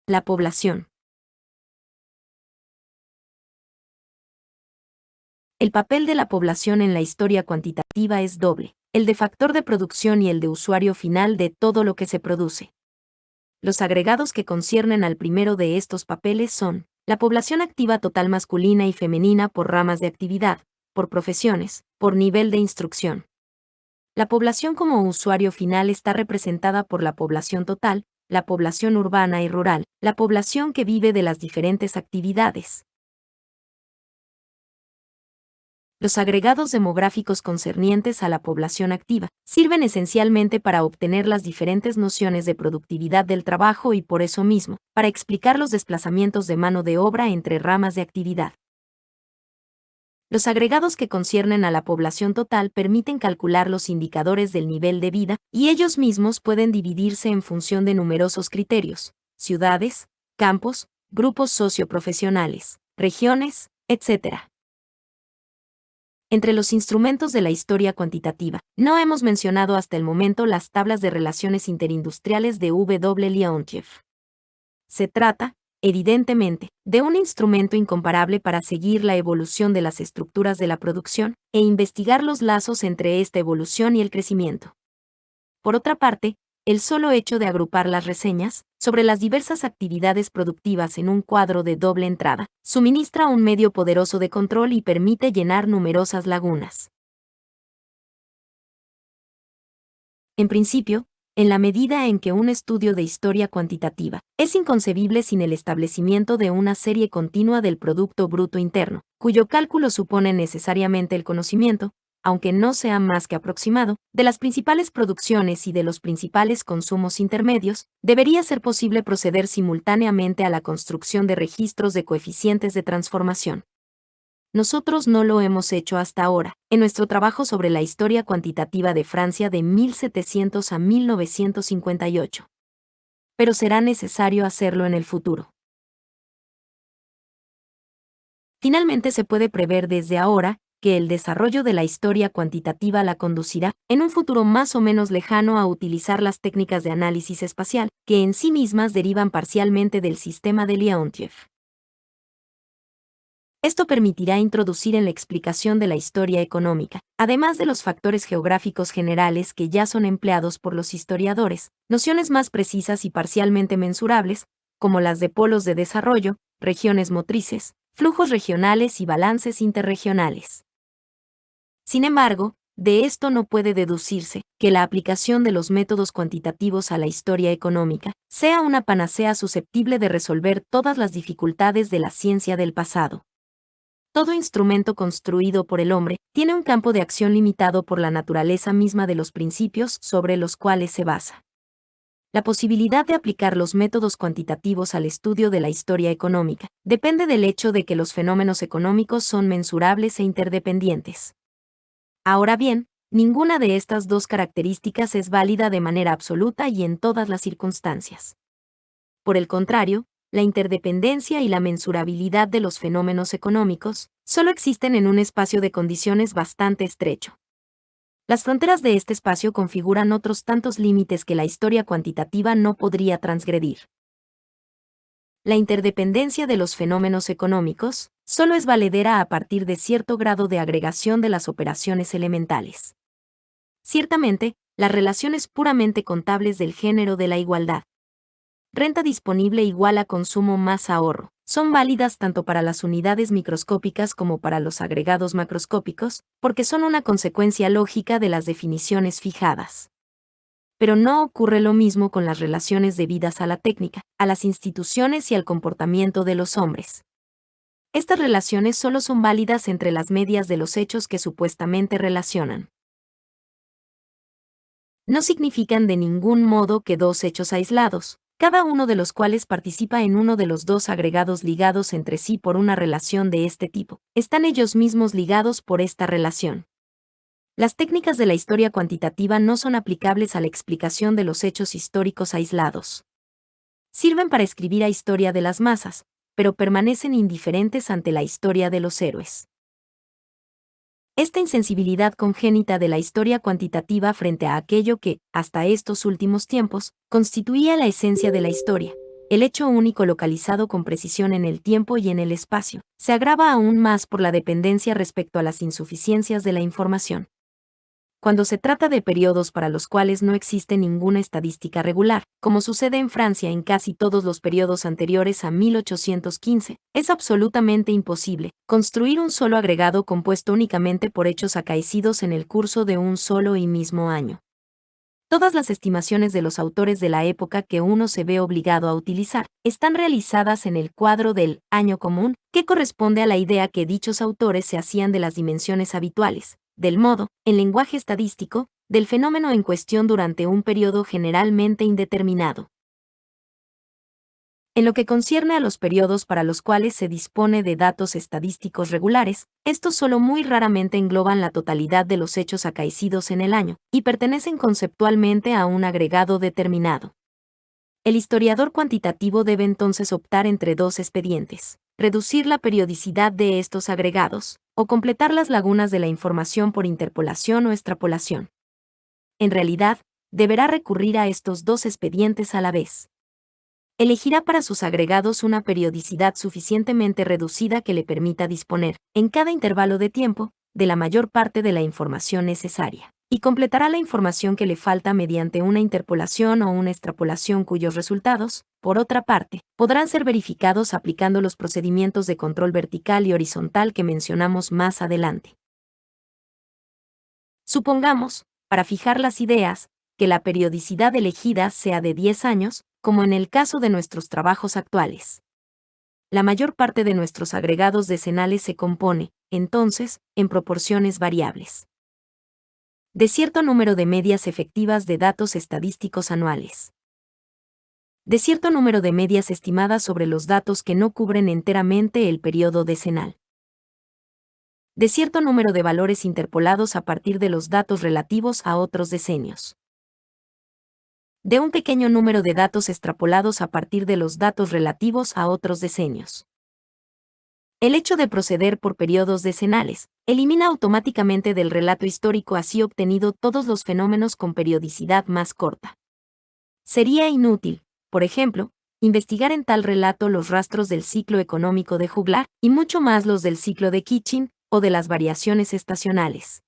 La población. El papel de la población en la historia cuantitativa es doble, el de factor de producción y el de usuario final de todo lo que se produce. Los agregados que conciernen al primero de estos papeles son la población activa total masculina y femenina por ramas de actividad, por profesiones, por nivel de instrucción. La población como usuario final está representada por la población total, la población urbana y rural, la población que vive de las diferentes actividades. Los agregados demográficos concernientes a la población activa sirven esencialmente para obtener las diferentes nociones de productividad del trabajo y por eso mismo, para explicar los desplazamientos de mano de obra entre ramas de actividad. Los agregados que conciernen a la población total permiten calcular los indicadores del nivel de vida y ellos mismos pueden dividirse en función de numerosos criterios: ciudades, campos, grupos socioprofesionales, regiones, etc. Entre los instrumentos de la historia cuantitativa, no hemos mencionado hasta el momento las tablas de relaciones interindustriales de W. Leontief. Se trata, evidentemente, de un instrumento incomparable para seguir la evolución de las estructuras de la producción e investigar los lazos entre esta evolución y el crecimiento. Por otra parte, el solo hecho de agrupar las reseñas sobre las diversas actividades productivas en un cuadro de doble entrada suministra un medio poderoso de control y permite llenar numerosas lagunas. En principio, en la medida en que un estudio de historia cuantitativa es inconcebible sin el establecimiento de una serie continua del Producto Bruto Interno, cuyo cálculo supone necesariamente el conocimiento, aunque no sea más que aproximado, de las principales producciones y de los principales consumos intermedios, debería ser posible proceder simultáneamente a la construcción de registros de coeficientes de transformación. Nosotros no lo hemos hecho hasta ahora, en nuestro trabajo sobre la historia cuantitativa de Francia de 1700 a 1958. Pero será necesario hacerlo en el futuro. Finalmente se puede prever desde ahora que el desarrollo de la historia cuantitativa la conducirá, en un futuro más o menos lejano, a utilizar las técnicas de análisis espacial, que en sí mismas derivan parcialmente del sistema de Leontief. Esto permitirá introducir en la explicación de la historia económica, además de los factores geográficos generales que ya son empleados por los historiadores, nociones más precisas y parcialmente mensurables, como las de polos de desarrollo, regiones motrices, flujos regionales y balances interregionales. Sin embargo, de esto no puede deducirse que la aplicación de los métodos cuantitativos a la historia económica sea una panacea susceptible de resolver todas las dificultades de la ciencia del pasado. Todo instrumento construido por el hombre tiene un campo de acción limitado por la naturaleza misma de los principios sobre los cuales se basa. La posibilidad de aplicar los métodos cuantitativos al estudio de la historia económica depende del hecho de que los fenómenos económicos son mensurables e interdependientes. Ahora bien, ninguna de estas dos características es válida de manera absoluta y en todas las circunstancias. Por el contrario, la interdependencia y la mensurabilidad de los fenómenos económicos solo existen en un espacio de condiciones bastante estrecho. Las fronteras de este espacio configuran otros tantos límites que la historia cuantitativa no podría transgredir. La interdependencia de los fenómenos económicos solo es valedera a partir de cierto grado de agregación de las operaciones elementales. Ciertamente, las relaciones puramente contables del género de la igualdad, renta disponible igual a consumo más ahorro, son válidas tanto para las unidades microscópicas como para los agregados macroscópicos, porque son una consecuencia lógica de las definiciones fijadas. Pero no ocurre lo mismo con las relaciones debidas a la técnica, a las instituciones y al comportamiento de los hombres. Estas relaciones solo son válidas entre las medias de los hechos que supuestamente relacionan. No significan de ningún modo que dos hechos aislados, cada uno de los cuales participa en uno de los dos agregados ligados entre sí por una relación de este tipo, están ellos mismos ligados por esta relación. Las técnicas de la historia cuantitativa no son aplicables a la explicación de los hechos históricos aislados. Sirven para escribir a historia de las masas, pero permanecen indiferentes ante la historia de los héroes. Esta insensibilidad congénita de la historia cuantitativa frente a aquello que, hasta estos últimos tiempos, constituía la esencia de la historia, el hecho único localizado con precisión en el tiempo y en el espacio, se agrava aún más por la dependencia respecto a las insuficiencias de la información. Cuando se trata de periodos para los cuales no existe ninguna estadística regular, como sucede en Francia en casi todos los periodos anteriores a 1815, es absolutamente imposible construir un solo agregado compuesto únicamente por hechos acaecidos en el curso de un solo y mismo año. Todas las estimaciones de los autores de la época que uno se ve obligado a utilizar están realizadas en el cuadro del año común, que corresponde a la idea que dichos autores se hacían de las dimensiones habituales, del modo, en lenguaje estadístico, del fenómeno en cuestión durante un periodo generalmente indeterminado. En lo que concierne a los periodos para los cuales se dispone de datos estadísticos regulares, estos solo muy raramente engloban la totalidad de los hechos acaecidos en el año, y pertenecen conceptualmente a un agregado determinado. El historiador cuantitativo debe entonces optar entre dos expedientes: reducir la periodicidad de estos agregados, o completar las lagunas de la información por interpolación o extrapolación. En realidad, deberá recurrir a estos dos expedientes a la vez. Elegirá para sus agregados una periodicidad suficientemente reducida que le permita disponer, en cada intervalo de tiempo, de la mayor parte de la información necesaria, y completará la información que le falta mediante una interpolación o una extrapolación cuyos resultados, por otra parte, podrán ser verificados aplicando los procedimientos de control vertical y horizontal que mencionamos más adelante. Supongamos, para fijar las ideas, que la periodicidad elegida sea de 10 años, como en el caso de nuestros trabajos actuales. La mayor parte de nuestros agregados decenales se compone, entonces, en proporciones variables, de cierto número de medias efectivas de datos estadísticos anuales, de cierto número de medias estimadas sobre los datos que no cubren enteramente el periodo decenal, de cierto número de valores interpolados a partir de los datos relativos a otros decenios, de un pequeño número de datos extrapolados a partir de los datos relativos a otros decenios. El hecho de proceder por periodos decenales elimina automáticamente del relato histórico así obtenido todos los fenómenos con periodicidad más corta. Sería inútil, por ejemplo, investigar en tal relato los rastros del ciclo económico de Juglar, y mucho más los del ciclo de Kitchin, o de las variaciones estacionales.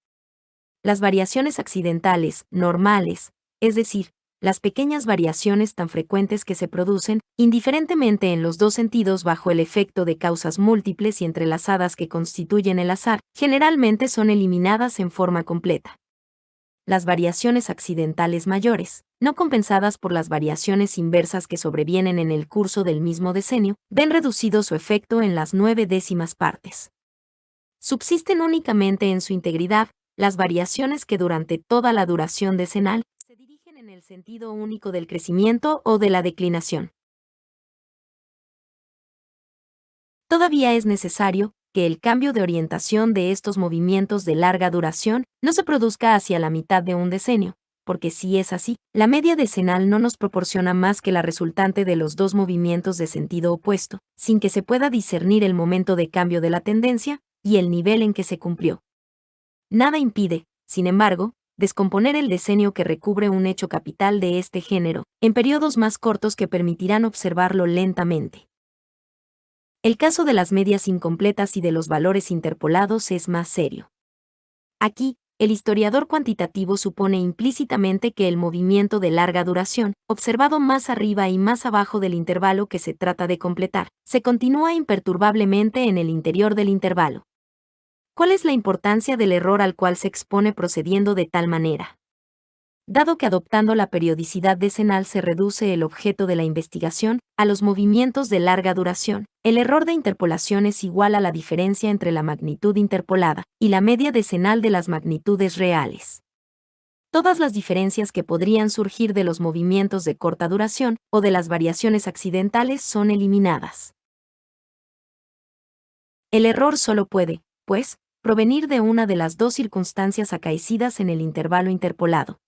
Las variaciones accidentales, normales, es decir, las pequeñas variaciones tan frecuentes que se producen, indiferentemente en los dos sentidos bajo el efecto de causas múltiples y entrelazadas que constituyen el azar, generalmente son eliminadas en forma completa. Las variaciones accidentales mayores, no compensadas por las variaciones inversas que sobrevienen en el curso del mismo decenio, ven reducido su efecto en las 9/10 partes. Subsisten únicamente en su integridad las variaciones que durante toda la duración decenal se dirigen en el sentido único del crecimiento o de la declinación. Todavía es necesario que el cambio de orientación de estos movimientos de larga duración no se produzca hacia la mitad de un decenio, porque si es así, la media decenal no nos proporciona más que la resultante de los dos movimientos de sentido opuesto, sin que se pueda discernir el momento de cambio de la tendencia y el nivel en que se cumplió. Nada impide, sin embargo, descomponer el decenio que recubre un hecho capital de este género, en periodos más cortos que permitirán observarlo lentamente. El caso de las medias incompletas y de los valores interpolados es más serio. Aquí, el historiador cuantitativo supone implícitamente que el movimiento de larga duración, observado más arriba y más abajo del intervalo que se trata de completar, se continúa imperturbablemente en el interior del intervalo. ¿Cuál es la importancia del error al cual se expone procediendo de tal manera? Dado que adoptando la periodicidad decenal se reduce el objeto de la investigación a los movimientos de larga duración, el error de interpolación es igual a la diferencia entre la magnitud interpolada y la media decenal de las magnitudes reales. Todas las diferencias que podrían surgir de los movimientos de corta duración o de las variaciones accidentales son eliminadas. El error solo puede, pues, provenir de una de las dos circunstancias acaecidas en el intervalo interpolado: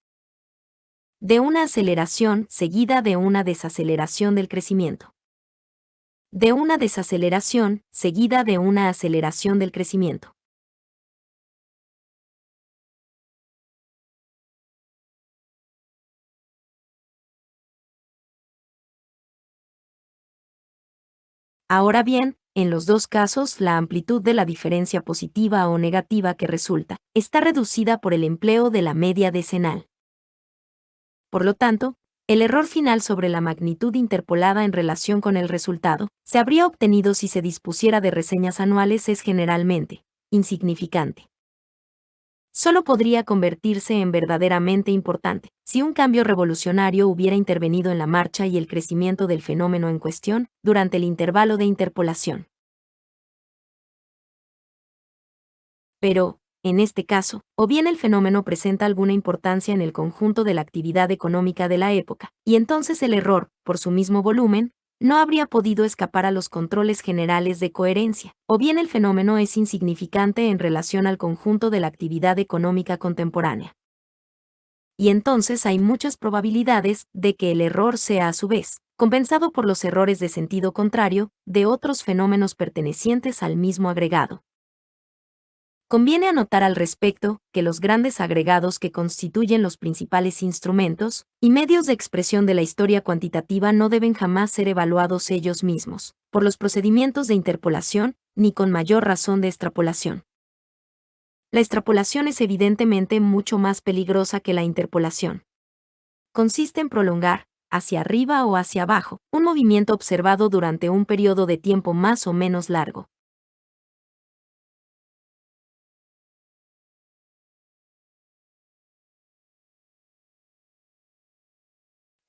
de una aceleración seguida de una desaceleración del crecimiento, de una desaceleración seguida de una aceleración del crecimiento. Ahora bien, en los dos casos, la amplitud de la diferencia positiva o negativa que resulta está reducida por el empleo de la media decenal. Por lo tanto, el error final sobre la magnitud interpolada en relación con el resultado se habría obtenido si se dispusiera de reseñas anuales es generalmente insignificante. Solo podría convertirse en verdaderamente importante si un cambio revolucionario hubiera intervenido en la marcha y el crecimiento del fenómeno en cuestión durante el intervalo de interpolación. Pero, en este caso, o bien el fenómeno presenta alguna importancia en el conjunto de la actividad económica de la época, y entonces el error, por su mismo volumen, no habría podido escapar a los controles generales de coherencia, o bien el fenómeno es insignificante en relación al conjunto de la actividad económica contemporánea. Y entonces hay muchas probabilidades de que el error sea a su vez compensado por los errores de sentido contrario de otros fenómenos pertenecientes al mismo agregado. Conviene anotar al respecto que los grandes agregados que constituyen los principales instrumentos y medios de expresión de la historia cuantitativa no deben jamás ser evaluados ellos mismos, por los procedimientos de interpolación, ni con mayor razón de extrapolación. La extrapolación es evidentemente mucho más peligrosa que la interpolación. Consiste en prolongar, hacia arriba o hacia abajo, un movimiento observado durante un periodo de tiempo más o menos largo.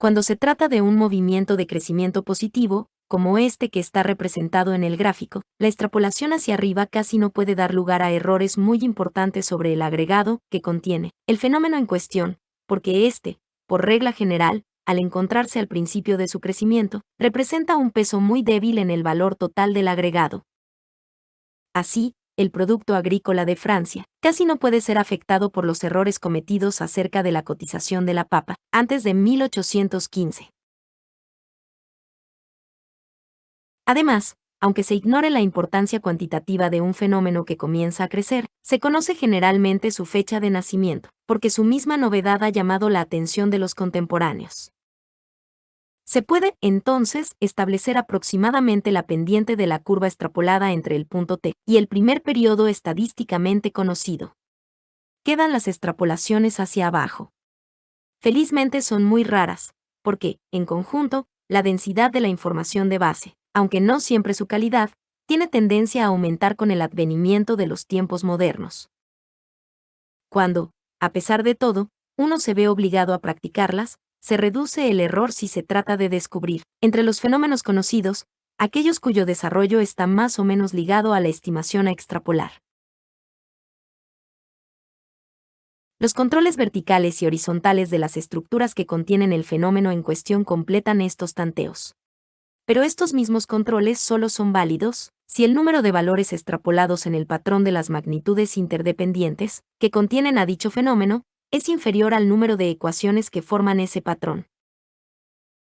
Cuando se trata de un movimiento de crecimiento positivo, como este que está representado en el gráfico, la extrapolación hacia arriba casi no puede dar lugar a errores muy importantes sobre el agregado que contiene el fenómeno en cuestión, porque éste, por regla general, al encontrarse al principio de su crecimiento, representa un peso muy débil en el valor total del agregado. Así, el producto agrícola de Francia casi no puede ser afectado por los errores cometidos acerca de la cotización de la papa antes de 1815. Además, aunque se ignore la importancia cuantitativa de un fenómeno que comienza a crecer, se conoce generalmente su fecha de nacimiento, porque su misma novedad ha llamado la atención de los contemporáneos. Se puede, entonces, establecer aproximadamente la pendiente de la curva extrapolada entre el punto T y el primer periodo estadísticamente conocido. Quedan las extrapolaciones hacia abajo. Felizmente son muy raras, porque, en conjunto, la densidad de la información de base, aunque no siempre su calidad, tiene tendencia a aumentar con el advenimiento de los tiempos modernos. Cuando, a pesar de todo, uno se ve obligado a practicarlas, se reduce el error si se trata de descubrir, entre los fenómenos conocidos, aquellos cuyo desarrollo está más o menos ligado a la estimación a extrapolar. Los controles verticales y horizontales de las estructuras que contienen el fenómeno en cuestión completan estos tanteos. Pero estos mismos controles solo son válidos si el número de valores extrapolados en el patrón de las magnitudes interdependientes, que contienen a dicho fenómeno, es inferior al número de ecuaciones que forman ese patrón.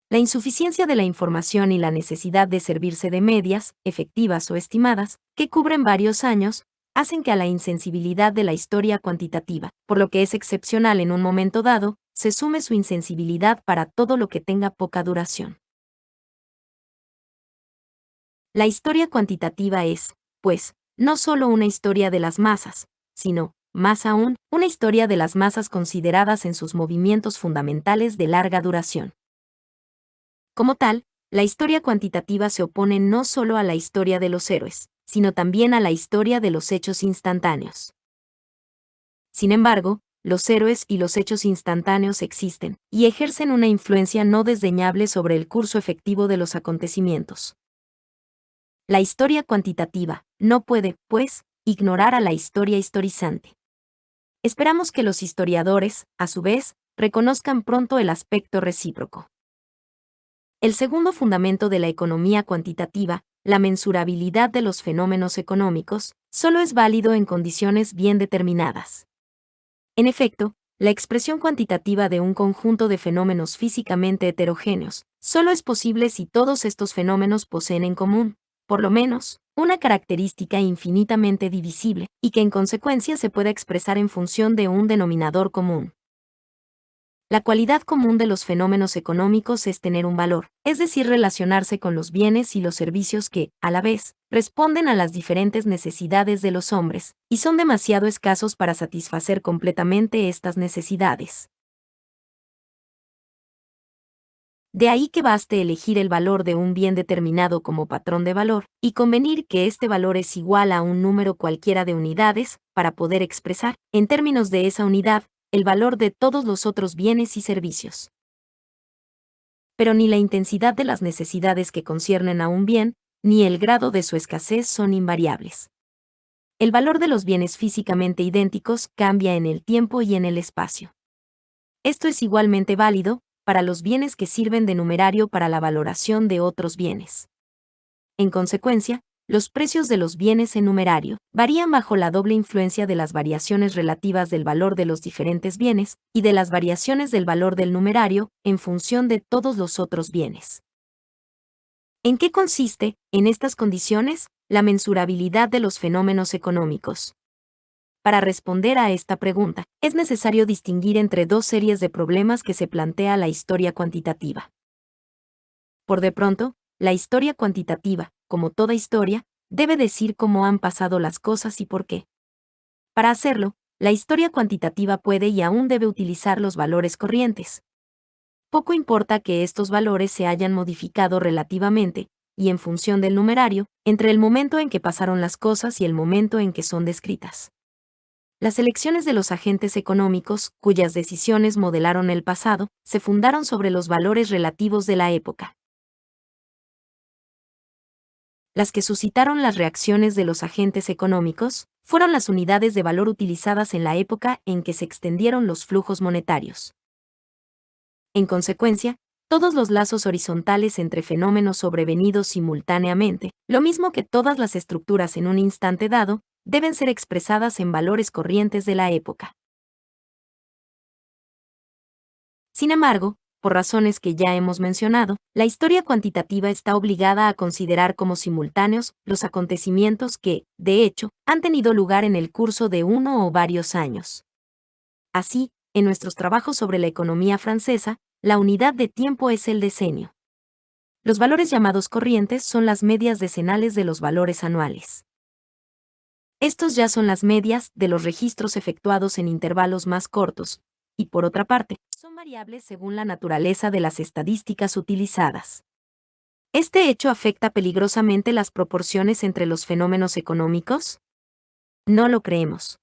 La insuficiencia de la información y la necesidad de servirse de medias, efectivas o estimadas, que cubren varios años, hacen que a la insensibilidad de la historia cuantitativa, por lo que es excepcional en un momento dado, se sume su insensibilidad para todo lo que tenga poca duración. La historia cuantitativa es, pues, no solo una historia de las masas, sino, más aún, una historia de las masas consideradas en sus movimientos fundamentales de larga duración. Como tal, la historia cuantitativa se opone no solo a la historia de los héroes, sino también a la historia de los hechos instantáneos. Sin embargo, los héroes y los hechos instantáneos existen, y ejercen una influencia no desdeñable sobre el curso efectivo de los acontecimientos. La historia cuantitativa no puede, pues, ignorar a la historia historizante. Esperamos que los historiadores, a su vez, reconozcan pronto el aspecto recíproco. El segundo fundamento de la economía cuantitativa, la mensurabilidad de los fenómenos económicos, solo es válido en condiciones bien determinadas. En efecto, la expresión cuantitativa de un conjunto de fenómenos físicamente heterogéneos solo es posible si todos estos fenómenos poseen en común, por lo menos, una característica infinitamente divisible, y que en consecuencia se pueda expresar en función de un denominador común. La cualidad común de los fenómenos económicos es tener un valor, es decir, relacionarse con los bienes y los servicios que, a la vez, responden a las diferentes necesidades de los hombres, y son demasiado escasos para satisfacer completamente estas necesidades. De ahí que baste elegir el valor de un bien determinado como patrón de valor, y convenir que este valor es igual a un número cualquiera de unidades, para poder expresar, en términos de esa unidad, el valor de todos los otros bienes y servicios. Pero ni la intensidad de las necesidades que conciernen a un bien, ni el grado de su escasez son invariables. El valor de los bienes físicamente idénticos cambia en el tiempo y en el espacio. Esto es igualmente válido para los bienes que sirven de numerario para la valoración de otros bienes. En consecuencia, los precios de los bienes en numerario varían bajo la doble influencia de las variaciones relativas del valor de los diferentes bienes y de las variaciones del valor del numerario en función de todos los otros bienes. ¿En qué consiste, en estas condiciones, la mensurabilidad de los fenómenos económicos? Para responder a esta pregunta, es necesario distinguir entre dos series de problemas que se plantea la historia cuantitativa. Por de pronto, la historia cuantitativa, como toda historia, debe decir cómo han pasado las cosas y por qué. Para hacerlo, la historia cuantitativa puede y aún debe utilizar los valores corrientes. Poco importa que estos valores se hayan modificado relativamente, y en función del numerario, entre el momento en que pasaron las cosas y el momento en que son descritas. Las elecciones de los agentes económicos, cuyas decisiones modelaron el pasado, se fundaron sobre los valores relativos de la época. Las que suscitaron las reacciones de los agentes económicos fueron las unidades de valor utilizadas en la época en que se extendieron los flujos monetarios. En consecuencia, todos los lazos horizontales entre fenómenos sobrevenidos simultáneamente, lo mismo que todas las estructuras en un instante dado, deben ser expresadas en valores corrientes de la época. Sin embargo, por razones que ya hemos mencionado, la historia cuantitativa está obligada a considerar como simultáneos los acontecimientos que, de hecho, han tenido lugar en el curso de uno o varios años. Así, en nuestros trabajos sobre la economía francesa, la unidad de tiempo es el decenio. Los valores llamados corrientes son las medias decenales de los valores anuales. Estos ya son las medias de los registros efectuados en intervalos más cortos, y por otra parte, son variables según la naturaleza de las estadísticas utilizadas. ¿Este hecho afecta peligrosamente las proporciones entre los fenómenos económicos? No lo creemos.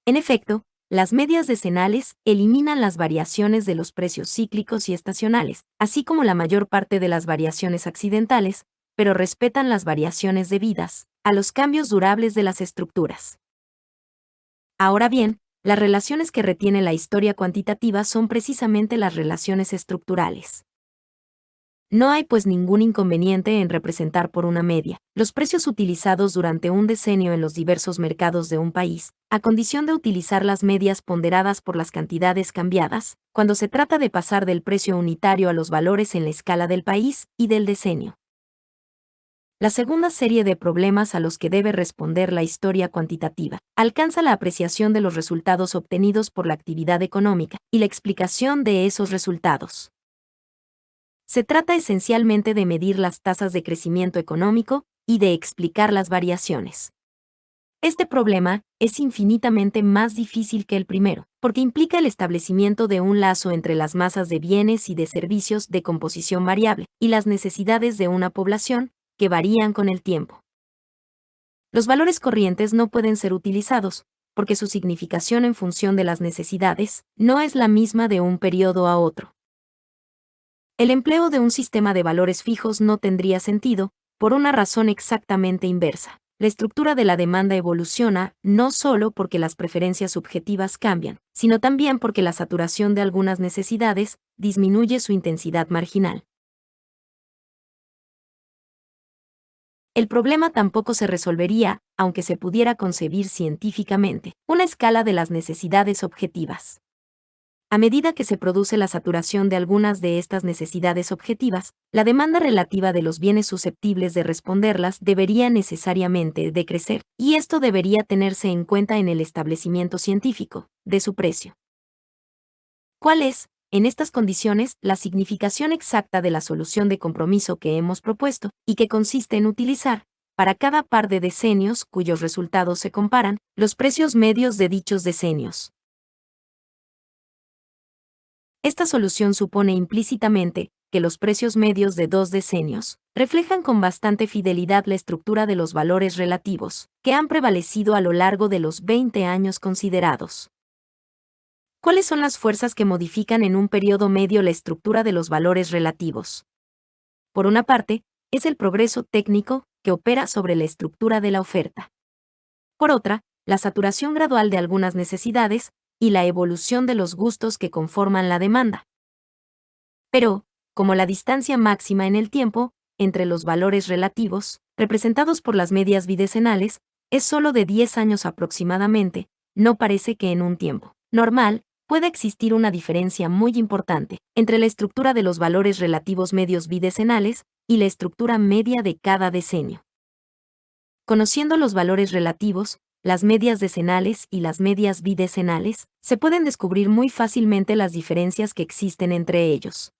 En efecto, las medias decenales eliminan las variaciones de los precios cíclicos y estacionales, así como la mayor parte de las variaciones accidentales, pero respetan las variaciones debidas a los cambios durables de las estructuras. Ahora bien, las relaciones que retiene la historia cuantitativa son precisamente las relaciones estructurales. No hay pues ningún inconveniente en representar por una media los precios utilizados durante un decenio en los diversos mercados de un país, a condición de utilizar las medias ponderadas por las cantidades cambiadas, cuando se trata de pasar del precio unitario a los valores en la escala del país y del decenio. La segunda serie de problemas a los que debe responder la historia cuantitativa alcanza la apreciación de los resultados obtenidos por la actividad económica y la explicación de esos resultados. Se trata esencialmente de medir las tasas de crecimiento económico y de explicar las variaciones. Este problema es infinitamente más difícil que el primero, porque implica el establecimiento de un lazo entre las masas de bienes y de servicios de composición variable y las necesidades de una población, que varían con el tiempo. Los valores corrientes no pueden ser utilizados, porque su significación en función de las necesidades no es la misma de un periodo a otro. El empleo de un sistema de valores fijos no tendría sentido, por una razón exactamente inversa. La estructura de la demanda evoluciona no solo porque las preferencias subjetivas cambian, sino también porque la saturación de algunas necesidades disminuye su intensidad marginal. El problema tampoco se resolvería, aunque se pudiera concebir científicamente, una escala de las necesidades objetivas. A medida que se produce la saturación de algunas de estas necesidades objetivas, la demanda relativa de los bienes susceptibles de responderlas debería necesariamente decrecer, y esto debería tenerse en cuenta en el establecimiento científico de su precio. ¿Cuál es, en estas condiciones, la significación exacta de la solución de compromiso que hemos propuesto, y que consiste en utilizar, para cada par de decenios cuyos resultados se comparan, los precios medios de dichos decenios? Esta solución supone implícitamente que los precios medios de 2 decenios reflejan con bastante fidelidad la estructura de los valores relativos que han prevalecido a lo largo de los 20 años considerados. ¿Cuáles son las fuerzas que modifican en un periodo medio la estructura de los valores relativos? Por una parte, es el progreso técnico que opera sobre la estructura de la oferta. Por otra, la saturación gradual de algunas necesidades y la evolución de los gustos que conforman la demanda. Pero, como la distancia máxima en el tiempo, entre los valores relativos, representados por las medias bidecenales, es solo de 10 años aproximadamente, no parece que en un tiempo normal pueda existir una diferencia muy importante entre la estructura de los valores relativos medios bidecenales y la estructura media de cada decenio. Conociendo los valores relativos, las medias decenales y las medias bidecenales, se pueden descubrir muy fácilmente las diferencias que existen entre ellos.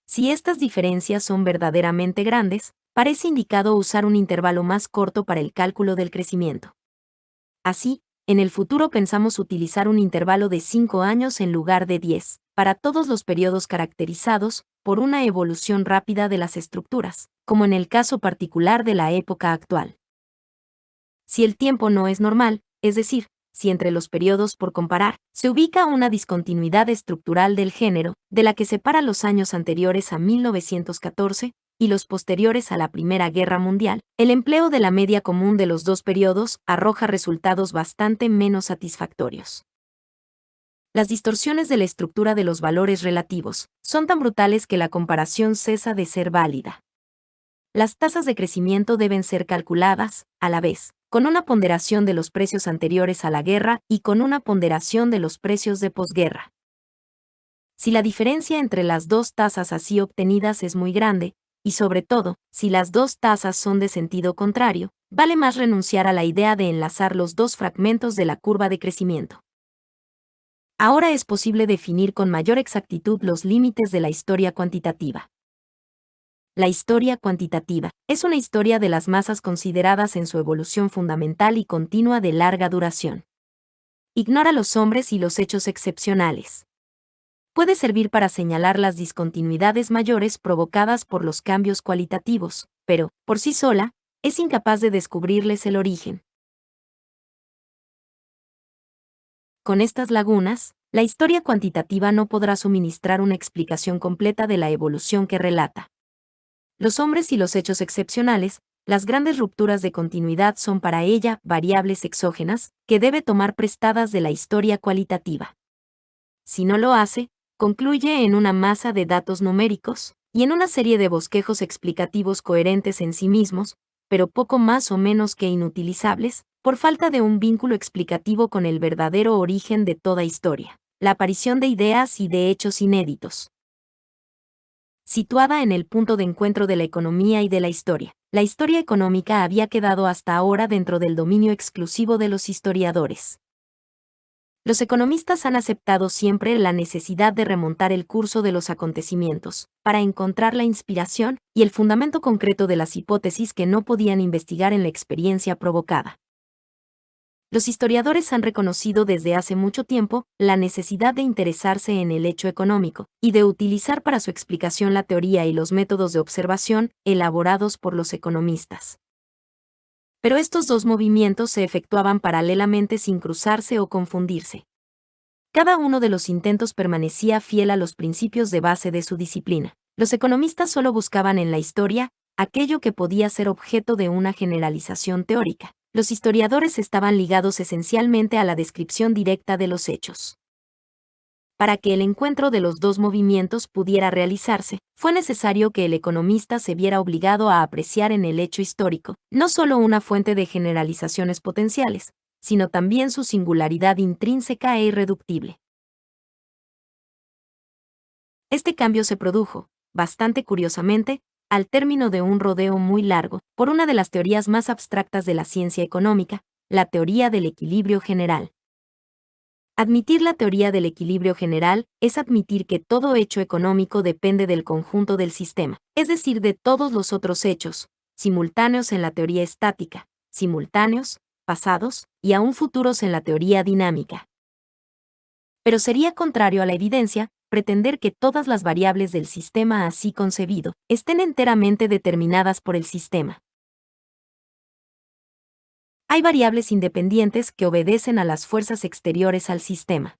Si estas diferencias son verdaderamente grandes, parece indicado usar un intervalo más corto para el cálculo del crecimiento. Así, en el futuro pensamos utilizar un intervalo de 5 años en lugar de 10, para todos los periodos caracterizados por una evolución rápida de las estructuras, como en el caso particular de la época actual. Si el tiempo no es normal, es decir, si entre los periodos por comparar se ubica una discontinuidad estructural del género, de la que separa los años anteriores a 1914 y los posteriores a la Primera Guerra Mundial, el empleo de la media común de los dos periodos arroja resultados bastante menos satisfactorios. Las distorsiones de la estructura de los valores relativos son tan brutales que la comparación cesa de ser válida. Las tasas de crecimiento deben ser calculadas, a la vez, con una ponderación de los precios anteriores a la guerra y con una ponderación de los precios de posguerra. Si la diferencia entre las dos tasas así obtenidas es muy grande, y sobre todo, si las dos tasas son de sentido contrario, vale más renunciar a la idea de enlazar los dos fragmentos de la curva de crecimiento. Ahora es posible definir con mayor exactitud los límites de la historia cuantitativa. La historia cuantitativa es una historia de las masas consideradas en su evolución fundamental y continua de larga duración. Ignora los hombres y los hechos excepcionales. Puede servir para señalar las discontinuidades mayores provocadas por los cambios cualitativos, pero, por sí sola, es incapaz de descubrirles el origen. Con estas lagunas, la historia cuantitativa no podrá suministrar una explicación completa de la evolución que relata. Los hombres y los hechos excepcionales, las grandes rupturas de continuidad son para ella variables exógenas que debe tomar prestadas de la historia cualitativa. Si no lo hace, concluye en una masa de datos numéricos y en una serie de bosquejos explicativos coherentes en sí mismos, pero poco más o menos que inutilizables, por falta de un vínculo explicativo con el verdadero origen de toda historia, la aparición de ideas y de hechos inéditos. Situada en el punto de encuentro de la economía y de la historia económica había quedado hasta ahora dentro del dominio exclusivo de los historiadores. Los economistas han aceptado siempre la necesidad de remontar el curso de los acontecimientos, para encontrar la inspiración y el fundamento concreto de las hipótesis que no podían investigar en la experiencia provocada. Los historiadores han reconocido desde hace mucho tiempo la necesidad de interesarse en el hecho económico y de utilizar para su explicación la teoría y los métodos de observación elaborados por los economistas. Pero estos dos movimientos se efectuaban paralelamente sin cruzarse o confundirse. Cada uno de los intentos permanecía fiel a los principios de base de su disciplina. Los economistas solo buscaban en la historia aquello que podía ser objeto de una generalización teórica. Los historiadores estaban ligados esencialmente a la descripción directa de los hechos. Para que el encuentro de los dos movimientos pudiera realizarse, fue necesario que el economista se viera obligado a apreciar en el hecho histórico no solo una fuente de generalizaciones potenciales, sino también su singularidad intrínseca e irreductible. Este cambio se produjo, bastante curiosamente, al término de un rodeo muy largo, por una de las teorías más abstractas de la ciencia económica, la teoría del equilibrio general. Admitir la teoría del equilibrio general es admitir que todo hecho económico depende del conjunto del sistema, es decir, de todos los otros hechos, simultáneos en la teoría estática, simultáneos, pasados y aún futuros en la teoría dinámica. Pero sería contrario a la evidencia pretender que todas las variables del sistema así concebido estén enteramente determinadas por el sistema. Hay variables independientes que obedecen a las fuerzas exteriores al sistema.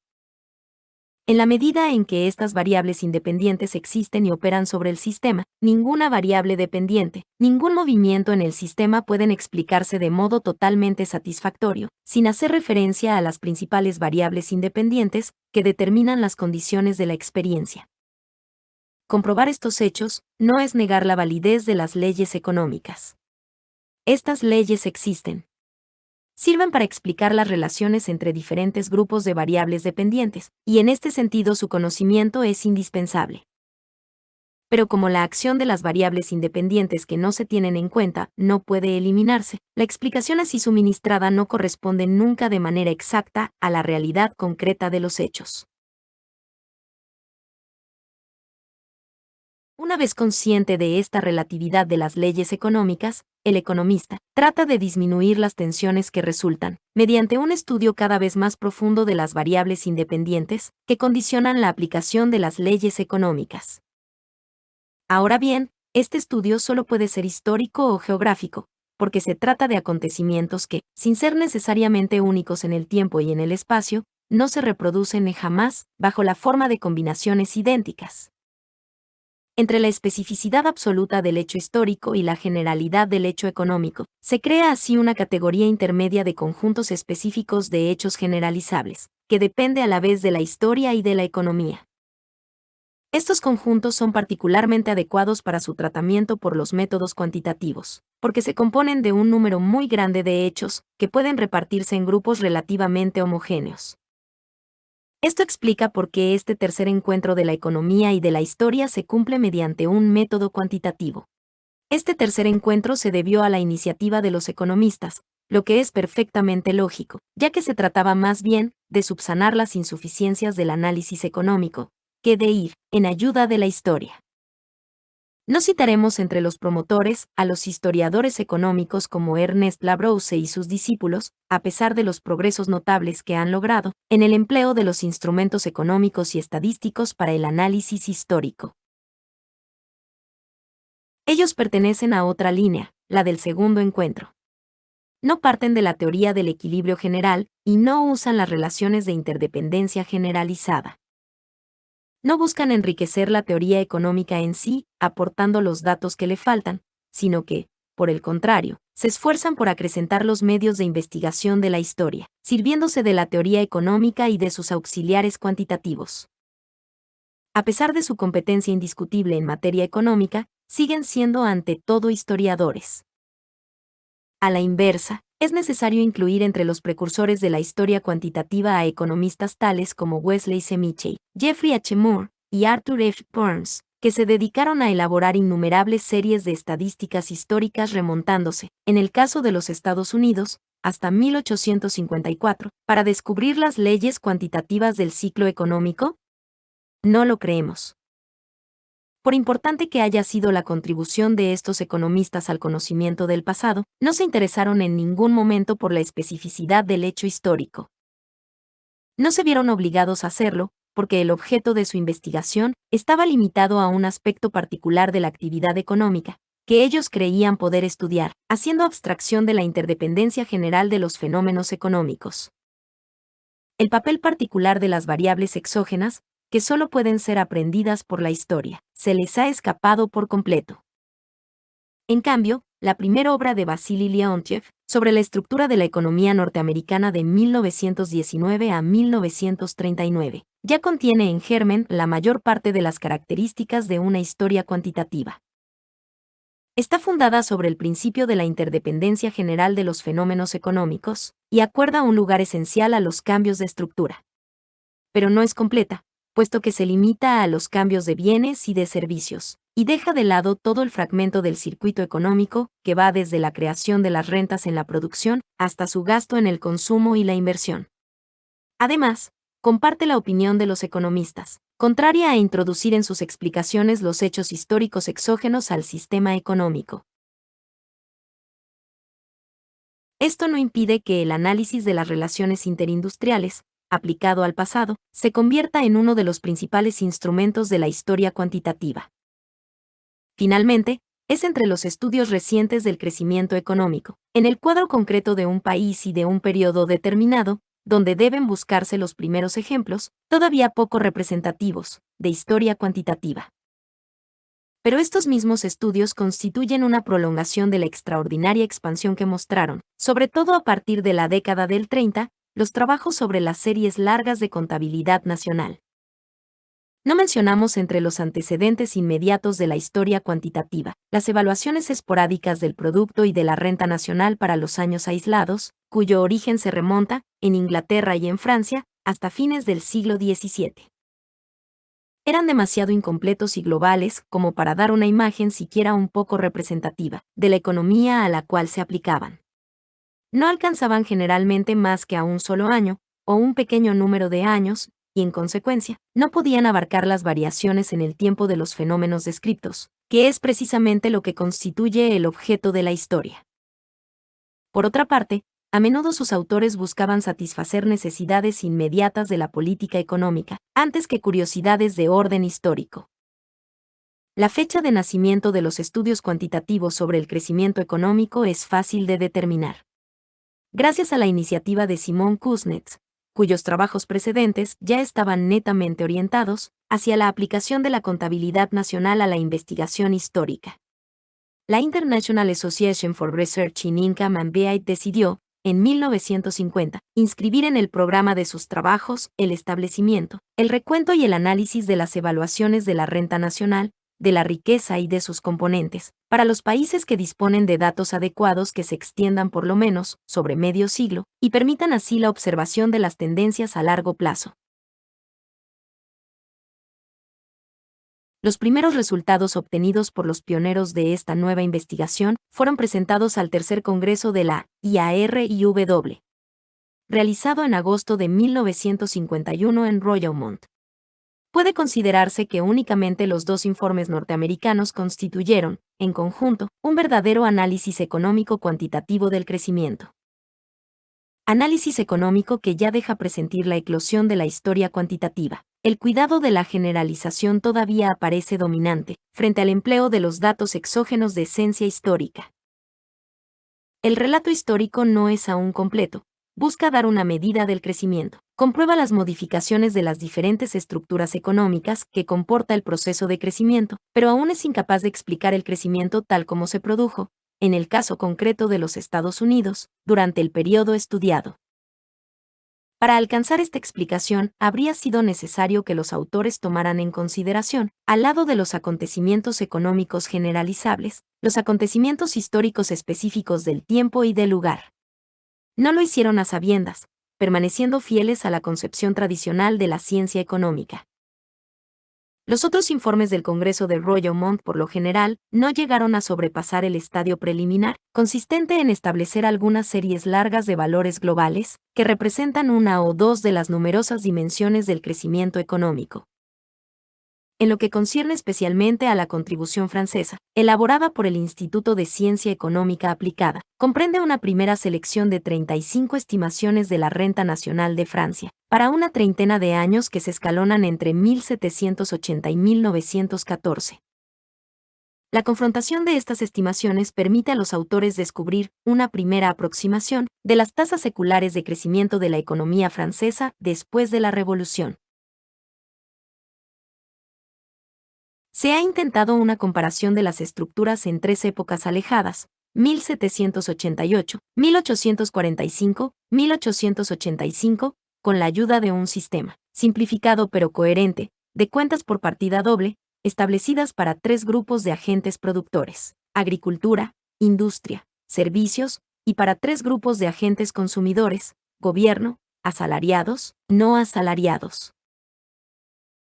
En la medida en que estas variables independientes existen y operan sobre el sistema, ninguna variable dependiente, ningún movimiento en el sistema pueden explicarse de modo totalmente satisfactorio, sin hacer referencia a las principales variables independientes que determinan las condiciones de la experiencia. Comprobar estos hechos no es negar la validez de las leyes económicas. Estas leyes existen. Sirven para explicar las relaciones entre diferentes grupos de variables dependientes, y en este sentido su conocimiento es indispensable. Pero como la acción de las variables independientes que no se tienen en cuenta no puede eliminarse, la explicación así suministrada no corresponde nunca de manera exacta a la realidad concreta de los hechos. Una vez consciente de esta relatividad de las leyes económicas, el economista trata de disminuir las tensiones que resultan, mediante un estudio cada vez más profundo de las variables independientes que condicionan la aplicación de las leyes económicas. Ahora bien, este estudio solo puede ser histórico o geográfico, porque se trata de acontecimientos que, sin ser necesariamente únicos en el tiempo y en el espacio, no se reproducen jamás bajo la forma de combinaciones idénticas. Entre la especificidad absoluta del hecho histórico y la generalidad del hecho económico, se crea así una categoría intermedia de conjuntos específicos de hechos generalizables, que depende a la vez de la historia y de la economía. Estos conjuntos son particularmente adecuados para su tratamiento por los métodos cuantitativos, porque se componen de un número muy grande de hechos que pueden repartirse en grupos relativamente homogéneos. Esto explica por qué este tercer encuentro de la economía y de la historia se cumple mediante un método cuantitativo. Este tercer encuentro se debió a la iniciativa de los economistas, lo que es perfectamente lógico, ya que se trataba más bien de subsanar las insuficiencias del análisis económico, que de ir en ayuda de la historia. No citaremos entre los promotores a los historiadores económicos como Ernest Labrousse y sus discípulos, a pesar de los progresos notables que han logrado en el empleo de los instrumentos económicos y estadísticos para el análisis histórico. Ellos pertenecen a otra línea, la del segundo encuentro. No parten de la teoría del equilibrio general y no usan las relaciones de interdependencia generalizada. No buscan enriquecer la teoría económica en sí, aportando los datos que le faltan, sino que, por el contrario, se esfuerzan por acrecentar los medios de investigación de la historia, sirviéndose de la teoría económica y de sus auxiliares cuantitativos. A pesar de su competencia indiscutible en materia económica, siguen siendo ante todo historiadores. A la inversa, es necesario incluir entre los precursores de la historia cuantitativa a economistas tales como Wesley C. Mitchell, Jeffrey H. Moore y Arthur F. Burns, que se dedicaron a elaborar innumerables series de estadísticas históricas remontándose, en el caso de los Estados Unidos, hasta 1854, para descubrir las leyes cuantitativas del ciclo económico. No lo creemos. Por importante que haya sido la contribución de estos economistas al conocimiento del pasado, no se interesaron en ningún momento por la especificidad del hecho histórico. No se vieron obligados a hacerlo, porque el objeto de su investigación estaba limitado a un aspecto particular de la actividad económica, que ellos creían poder estudiar, haciendo abstracción de la interdependencia general de los fenómenos económicos. El papel particular de las variables exógenas, que solo pueden ser aprendidas por la historia, se les ha escapado por completo. En cambio, la primera obra de Vasily Leontiev, sobre la estructura de la economía norteamericana de 1919 a 1939, ya contiene en germen la mayor parte de las características de una historia cuantitativa. Está fundada sobre el principio de la interdependencia general de los fenómenos económicos, y acuerda un lugar esencial a los cambios de estructura. Pero no es completa, puesto que se limita a los cambios de bienes y de servicios, y deja de lado todo el fragmento del circuito económico que va desde la creación de las rentas en la producción hasta su gasto en el consumo y la inversión. Además, comparte la opinión de los economistas, contraria a introducir en sus explicaciones los hechos históricos exógenos al sistema económico. Esto no impide que el análisis de las relaciones interindustriales, aplicado al pasado, se convierta en uno de los principales instrumentos de la historia cuantitativa. Finalmente, es entre los estudios recientes del crecimiento económico, en el cuadro concreto de un país y de un periodo determinado, donde deben buscarse los primeros ejemplos, todavía poco representativos, de historia cuantitativa. Pero estos mismos estudios constituyen una prolongación de la extraordinaria expansión que mostraron, sobre todo a partir de la década del 30, los trabajos sobre las series largas de contabilidad nacional. No mencionamos entre los antecedentes inmediatos de la historia cuantitativa las evaluaciones esporádicas del producto y de la renta nacional para los años aislados, cuyo origen se remonta, en Inglaterra y en Francia, hasta fines del siglo XVII. Eran demasiado incompletos y globales como para dar una imagen siquiera un poco representativa de la economía a la cual se aplicaban. No alcanzaban generalmente más que a un solo año, o un pequeño número de años, y en consecuencia, no podían abarcar las variaciones en el tiempo de los fenómenos descriptos, que es precisamente lo que constituye el objeto de la historia. Por otra parte, a menudo sus autores buscaban satisfacer necesidades inmediatas de la política económica, antes que curiosidades de orden histórico. La fecha de nacimiento de los estudios cuantitativos sobre el crecimiento económico es fácil de determinar. Gracias a la iniciativa de Simon Kuznets, cuyos trabajos precedentes ya estaban netamente orientados hacia la aplicación de la contabilidad nacional a la investigación histórica. La International Association for Research in Income and Behavior decidió, en 1950, inscribir en el programa de sus trabajos el establecimiento, el recuento y el análisis de las evaluaciones de la renta nacional, de la riqueza y de sus componentes, para los países que disponen de datos adecuados que se extiendan por lo menos sobre medio siglo y permitan así la observación de las tendencias a largo plazo. Los primeros resultados obtenidos por los pioneros de esta nueva investigación fueron presentados al tercer congreso de la IARIW, realizado en agosto de 1951 en Royalmount. Puede considerarse que únicamente los dos informes norteamericanos constituyeron, en conjunto, un verdadero análisis económico cuantitativo del crecimiento. Análisis económico que ya deja presentir la eclosión de la historia cuantitativa. El cuidado de la generalización todavía aparece dominante, frente al empleo de los datos exógenos de esencia histórica. El relato histórico no es aún completo. Busca dar una medida del crecimiento. Comprueba las modificaciones de las diferentes estructuras económicas que comporta el proceso de crecimiento, pero aún es incapaz de explicar el crecimiento tal como se produjo, en el caso concreto de los Estados Unidos, durante el periodo estudiado. Para alcanzar esta explicación, habría sido necesario que los autores tomaran en consideración, al lado de los acontecimientos económicos generalizables, los acontecimientos históricos específicos del tiempo y del lugar. No lo hicieron a sabiendas, permaneciendo fieles a la concepción tradicional de la ciencia económica. Los otros informes del Congreso de Royalmount por lo general no llegaron a sobrepasar el estadio preliminar, consistente en establecer algunas series largas de valores globales, que representan una o dos de las numerosas dimensiones del crecimiento económico. En lo que concierne especialmente a la contribución francesa, elaborada por el Instituto de Ciencia Económica Aplicada, comprende una primera selección de 35 estimaciones de la renta nacional de Francia, para una treintena de años que se escalonan entre 1780 y 1914. La confrontación de estas estimaciones permite a los autores descubrir una primera aproximación de las tasas seculares de crecimiento de la economía francesa después de la Revolución. Se ha intentado una comparación de las estructuras en tres épocas alejadas, 1788, 1845, 1885, con la ayuda de un sistema, simplificado pero coherente, de cuentas por partida doble, establecidas para tres grupos de agentes productores: agricultura, industria, servicios, y para tres grupos de agentes consumidores: gobierno, asalariados, no asalariados.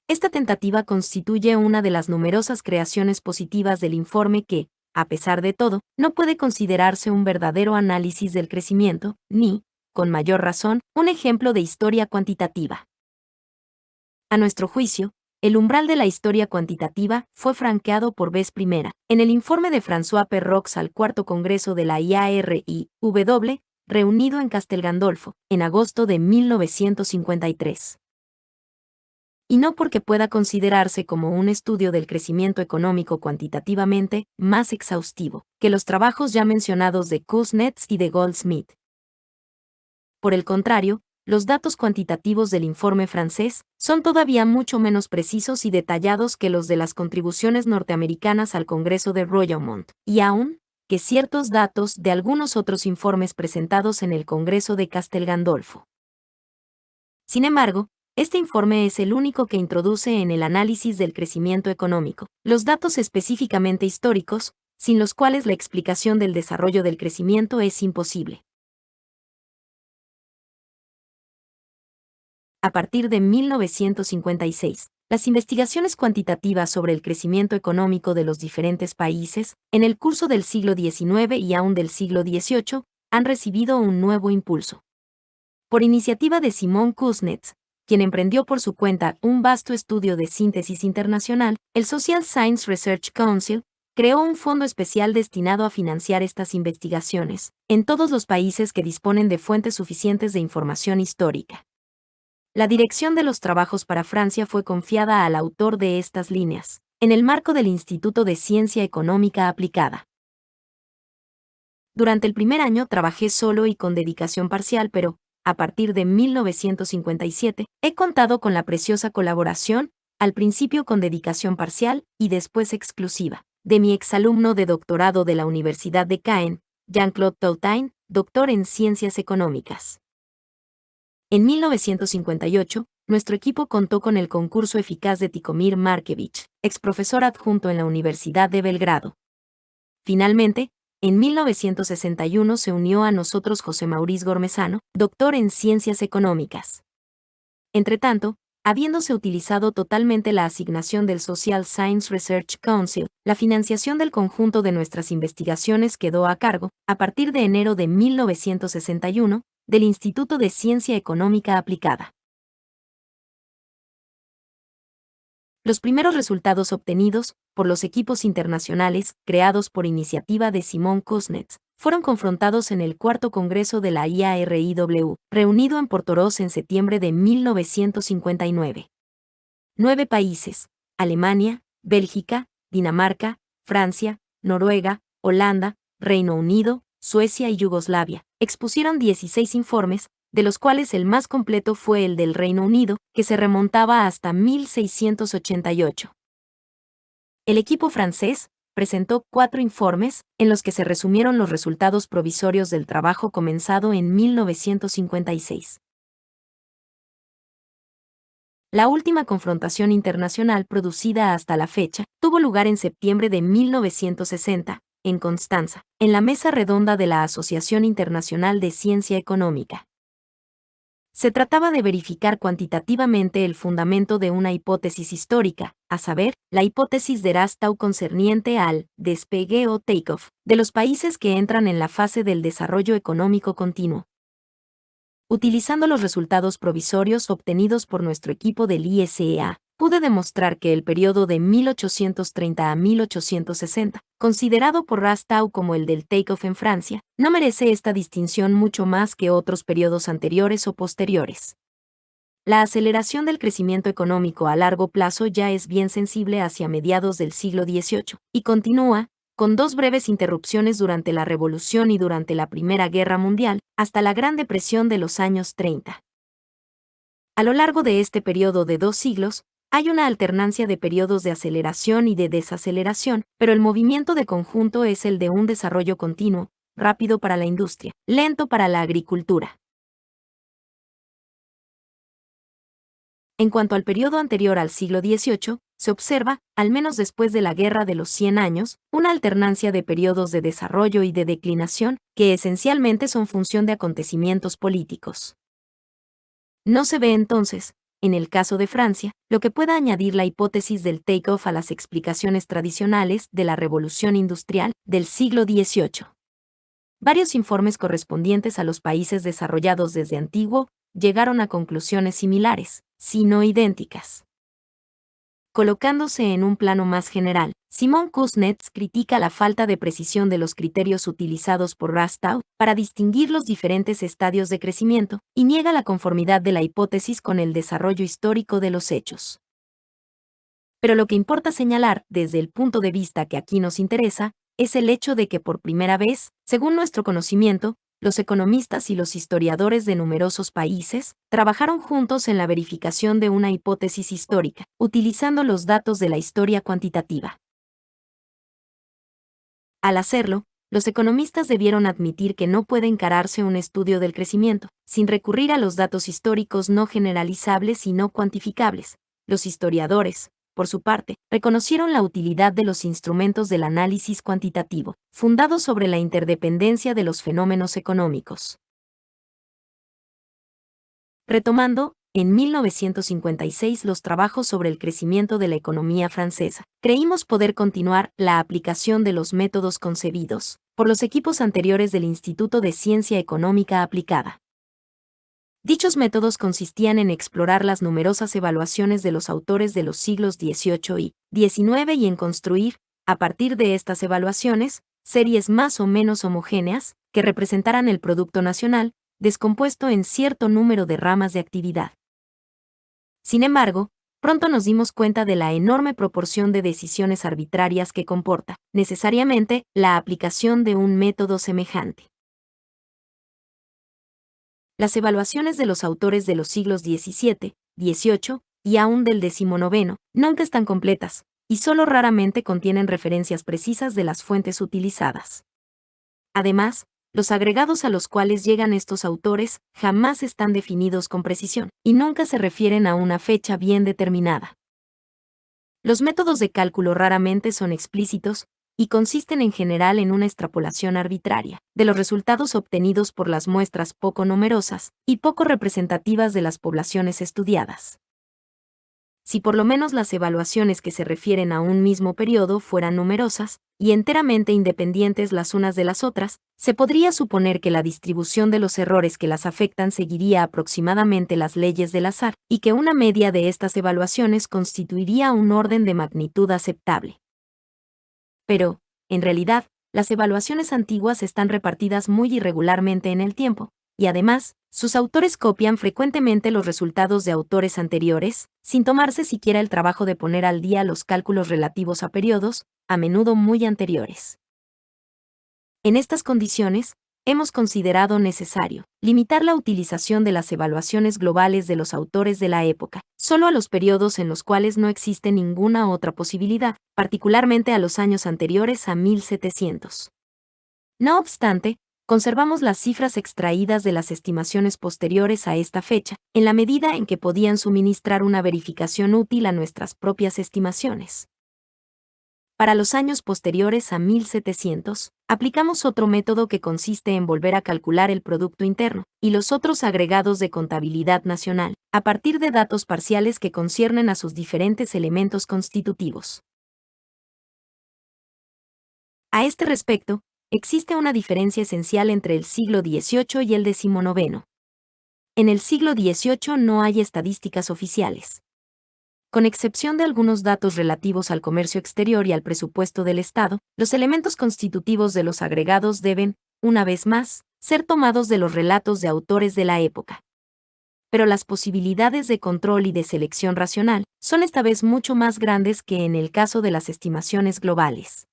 Esta tentativa constituye una de las numerosas creaciones positivas del informe que, a pesar de todo, no puede considerarse un verdadero análisis del crecimiento, ni, con mayor razón, un ejemplo de historia cuantitativa. A nuestro juicio, el umbral de la historia cuantitativa fue franqueado por vez primera en el informe de François Perroux al cuarto congreso de la IARIW, reunido en Castel Gandolfo, en agosto de 1953. Y no porque pueda considerarse como un estudio del crecimiento económico cuantitativamente más exhaustivo que los trabajos ya mencionados de Kuznets y de Goldsmith. Por el contrario, los datos cuantitativos del informe francés son todavía mucho menos precisos y detallados que los de las contribuciones norteamericanas al Congreso de Royaumont, y aún que ciertos datos de algunos otros informes presentados en el Congreso de Castel Gandolfo. Sin embargo, este informe es el único que introduce en el análisis del crecimiento económico los datos específicamente históricos, sin los cuales la explicación del desarrollo del crecimiento es imposible. A partir de 1956, las investigaciones cuantitativas sobre el crecimiento económico de los diferentes países, en el curso del siglo XIX y aún del siglo XVIII, han recibido un nuevo impulso. Por iniciativa de Simon Kuznets, quien emprendió por su cuenta un vasto estudio de síntesis internacional, el Social Science Research Council creó un fondo especial destinado a financiar estas investigaciones, en todos los países que disponen de fuentes suficientes de información histórica. La dirección de los trabajos para Francia fue confiada al autor de estas líneas, en el marco del Instituto de Ciencia Económica Aplicada. Durante el primer año trabajé solo y con dedicación parcial, pero, a partir de 1957, he contado con la preciosa colaboración, al principio con dedicación parcial y después exclusiva, de mi exalumno de doctorado de la Universidad de Caen, Jean-Claude Tautain, doctor en Ciencias Económicas. En 1958, nuestro equipo contó con el concurso eficaz de Tikhomir Markevich, exprofesor adjunto en la Universidad de Belgrado. Finalmente, en 1961 se unió a nosotros José Maurice Gormesano, doctor en Ciencias Económicas. Entretanto, habiéndose utilizado totalmente la asignación del Social Science Research Council, la financiación del conjunto de nuestras investigaciones quedó a cargo, a partir de enero de 1961, del Instituto de Ciencia Económica Aplicada. Los primeros resultados obtenidos por los equipos internacionales, creados por iniciativa de Simon Kuznets, fueron confrontados en el cuarto congreso de la IARIW, reunido en Portoroz en septiembre de 1959. 9 países: Alemania, Bélgica, Dinamarca, Francia, Noruega, Holanda, Reino Unido, Suecia y Yugoslavia, expusieron 16 informes, de los cuales el más completo fue el del Reino Unido, que se remontaba hasta 1688. El equipo francés presentó 4 informes, en los que se resumieron los resultados provisorios del trabajo comenzado en 1956. La última confrontación internacional producida hasta la fecha tuvo lugar en septiembre de 1960, en Constanza, en la mesa redonda de la Asociación Internacional de Ciencia Económica. Se trataba de verificar cuantitativamente el fundamento de una hipótesis histórica, a saber, la hipótesis de Rastau concerniente al despegue o take-off de los países que entran en la fase del desarrollo económico continuo. Utilizando los resultados provisorios obtenidos por nuestro equipo del ISEA, pude demostrar que el periodo de 1830 a 1860, considerado por Rastau como el del take-off en Francia, no merece esta distinción mucho más que otros periodos anteriores o posteriores. La aceleración del crecimiento económico a largo plazo ya es bien sensible hacia mediados del siglo XVIII, y continúa, con 2 breves interrupciones durante la Revolución y durante la Primera Guerra Mundial, hasta la Gran Depresión de los años 30. A lo largo de este periodo de 2 siglos, hay una alternancia de periodos de aceleración y de desaceleración, pero el movimiento de conjunto es el de un desarrollo continuo, rápido para la industria, lento para la agricultura. En cuanto al periodo anterior al siglo XVIII, se observa, al menos después de la Guerra de los 100 años, una alternancia de periodos de desarrollo y de declinación, que esencialmente son función de acontecimientos políticos. No se ve entonces, en el caso de Francia, lo que pueda añadir la hipótesis del take-off a las explicaciones tradicionales de la revolución industrial del siglo XVIII. Varios informes correspondientes a los países desarrollados desde antiguo llegaron a conclusiones similares, si no idénticas. Colocándose en un plano más general, Simon Kuznets critica la falta de precisión de los criterios utilizados por Rastow para distinguir los diferentes estadios de crecimiento y niega la conformidad de la hipótesis con el desarrollo histórico de los hechos. Pero lo que importa señalar, desde el punto de vista que aquí nos interesa, es el hecho de que por primera vez, según nuestro conocimiento, los economistas y los historiadores de numerosos países trabajaron juntos en la verificación de una hipótesis histórica, utilizando los datos de la historia cuantitativa. Al hacerlo, los economistas debieron admitir que no puede encararse un estudio del crecimiento sin recurrir a los datos históricos no generalizables y no cuantificables. Los historiadores, por su parte, reconocieron la utilidad de los instrumentos del análisis cuantitativo, fundados sobre la interdependencia de los fenómenos económicos. Retomando, en 1956 los trabajos sobre el crecimiento de la economía francesa, creímos poder continuar la aplicación de los métodos concebidos por los equipos anteriores del Instituto de Ciencia Económica Aplicada. Dichos métodos consistían en explorar las numerosas evaluaciones de los autores de los siglos XVIII y XIX y en construir, a partir de estas evaluaciones, series más o menos homogéneas que representaran el Producto Nacional, descompuesto en cierto número de ramas de actividad. Sin embargo, pronto nos dimos cuenta de la enorme proporción de decisiones arbitrarias que comporta, necesariamente, la aplicación de un método semejante. Las evaluaciones de los autores de los siglos XVII, XVIII y aún del XIX nunca están completas, y solo raramente contienen referencias precisas de las fuentes utilizadas. Además, los agregados a los cuales llegan estos autores jamás están definidos con precisión, y nunca se refieren a una fecha bien determinada. Los métodos de cálculo raramente son explícitos, y consisten en general en una extrapolación arbitraria de los resultados obtenidos por las muestras poco numerosas y poco representativas de las poblaciones estudiadas. Si por lo menos las evaluaciones que se refieren a un mismo periodo fueran numerosas y enteramente independientes las unas de las otras, se podría suponer que la distribución de los errores que las afectan seguiría aproximadamente las leyes del azar y que una media de estas evaluaciones constituiría un orden de magnitud aceptable. Pero, en realidad, las evaluaciones antiguas están repartidas muy irregularmente en el tiempo, y además, sus autores copian frecuentemente los resultados de autores anteriores, sin tomarse siquiera el trabajo de poner al día los cálculos relativos a periodos, a menudo muy anteriores. En estas condiciones, hemos considerado necesario limitar la utilización de las evaluaciones globales de los autores de la época, solo a los periodos en los cuales no existe ninguna otra posibilidad, particularmente a los años anteriores a 1700. No obstante, conservamos las cifras extraídas de las estimaciones posteriores a esta fecha, en la medida en que podían suministrar una verificación útil a nuestras propias estimaciones. Para los años posteriores a 1700, aplicamos otro método que consiste en volver a calcular el Producto Interno y los otros agregados de contabilidad nacional, a partir de datos parciales que conciernen a sus diferentes elementos constitutivos. A este respecto, existe una diferencia esencial entre el siglo XVIII y el XIX. En el siglo XVIII no hay estadísticas oficiales. Con excepción de algunos datos relativos al comercio exterior y al presupuesto del Estado, los elementos constitutivos de los agregados deben, una vez más, ser tomados de los relatos de autores de la época. Pero las posibilidades de control y de selección racional son esta vez mucho más grandes que en el caso de las estimaciones globales.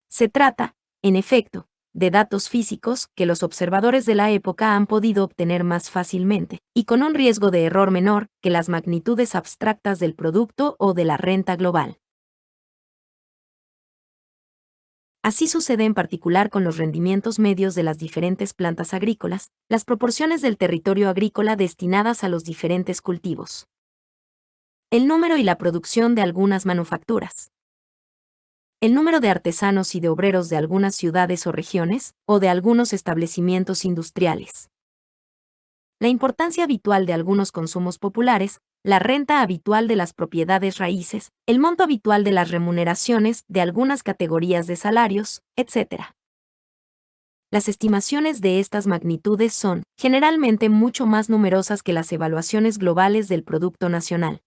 Se trata, en efecto, de datos físicos que los observadores de la época han podido obtener más fácilmente, y con un riesgo de error menor que las magnitudes abstractas del producto o de la renta global. Así sucede en particular con los rendimientos medios de las diferentes plantas agrícolas, las proporciones del territorio agrícola destinadas a los diferentes cultivos, el número y la producción de algunas manufacturas, el número de artesanos y de obreros de algunas ciudades o regiones, o de algunos establecimientos industriales, la importancia habitual de algunos consumos populares, la renta habitual de las propiedades raíces, el monto habitual de las remuneraciones de algunas categorías de salarios, etc. Las estimaciones de estas magnitudes son, generalmente, mucho más numerosas que las evaluaciones globales del Producto Nacional.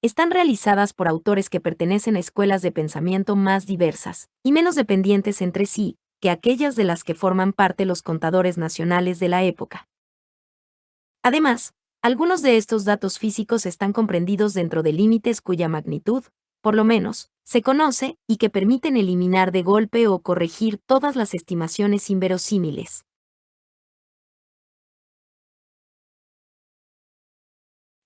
Están realizadas por autores que pertenecen a escuelas de pensamiento más diversas y menos dependientes entre sí que aquellas de las que forman parte los contadores nacionales de la época. Además, algunos de estos datos físicos están comprendidos dentro de límites cuya magnitud, por lo menos, se conoce y que permiten eliminar de golpe o corregir todas las estimaciones inverosímiles.